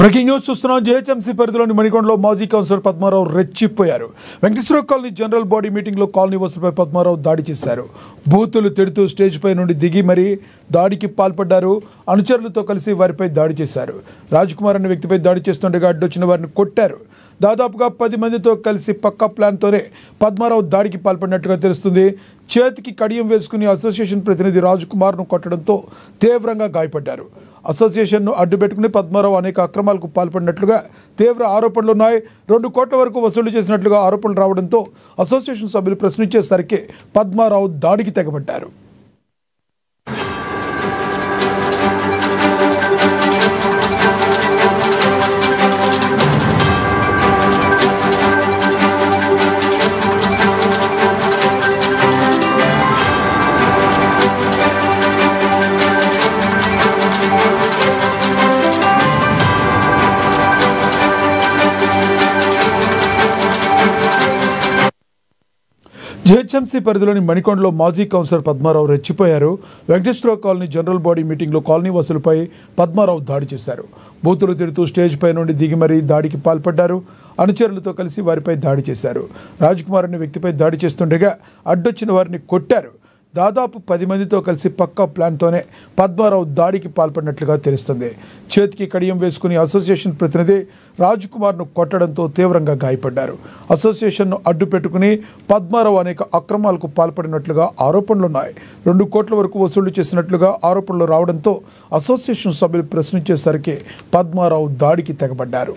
Breaking news చూస్తున్నాం. GHMC పరిధిలోని మణికొండలో మాజీ కౌన్సిలర్ పద్మారావు రెచ్చిపోయారు. వెంకటేశ్వర కాలనీ జనరల్ బాడీ మీటింగ్లో కాలనీ వసతిపై పద్మారావు దాడి చేశారు. బూతులు తిడుతూ స్టేజ్ పై నుండి దిగి మరీ దాడికి పాల్పడ్డారు. అనుచరులతో కలిసి వారిపై దాడి చేశారు. రాజ్కుమార్ అనే వ్యక్తిపై దాడి చేస్తుండగా అడ్డొచ్చిన వారిని కొట్టారు. దాదాపుగా 10 మందితో కలిసి పక్కా ప్లాన్తోనే పద్మారావు దాడికి పాల్పడినట్టుగా తెలుస్తుంది. చేతికి కడియం వేసుకుని అసోసియేషన్ ప్రతినిధి రాజ్కుమార్ను కొట్టడంతో తీవ్రంగా గాయపడ్డారు. అసోసియేషన్ను అడ్డుపెట్టుకుని పద్మారావు అనేక అక్రమాలకు పాల్పడినట్లుగా తీవ్ర ఆరోపణలున్నాయి. 2 కోట్ల వరకు వసూలు చేసినట్లుగా ఆరోపణలు రావడంతో అసోసియేషన్ సభ్యులు ప్రశ్నించేసరికి పద్మారావు దాడికి తెగబడ్డారు. జీహెచ్ఎంసీ పరిధిలోని మణికొండలో మాజీ కౌన్సిలర్ పద్మారావు రెచ్చిపోయారు. వెంకటేశ్వర కాలనీ జనరల్ బాడీ మీటింగ్లో కాలనీ వసూలుపై పద్మారావు దాడి చేశారు. బూతులు తిడుతూ స్టేజ్ పై నుండి దిగి మరీ దాడికి పాల్పడ్డారు. అనుచరులతో కలిసి వారిపై దాడి చేశారు. రాజ్కుమార్ అనే వ్యక్తిపై దాడి చేస్తుండగా అడ్డొచ్చిన వారిని కొట్టారు. దాదాపు 10 మందితో కలిసి పక్కా ప్లాన్తోనే పద్మారావు దాడికి పాల్పడినట్లుగా తెలుస్తుంది. చేతికి కడియం వేసుకుని అసోసియేషన్ ప్రతినిధి రాజ్కుమార్ను కొట్టడంతో తీవ్రంగా గాయపడ్డారు. అసోసియేషన్ను అడ్డు పెట్టుకుని పద్మారావు అనేక అక్రమాలకు పాల్పడినట్లుగా ఆరోపణలున్నాయి. 2 కోట్ల వరకు వసూలు చేసినట్లుగా ఆరోపణలు రావడంతో అసోసియేషన్ సభ్యులు ప్రశ్నించేసరికి పద్మారావు దాడికి తెగబడ్డారు.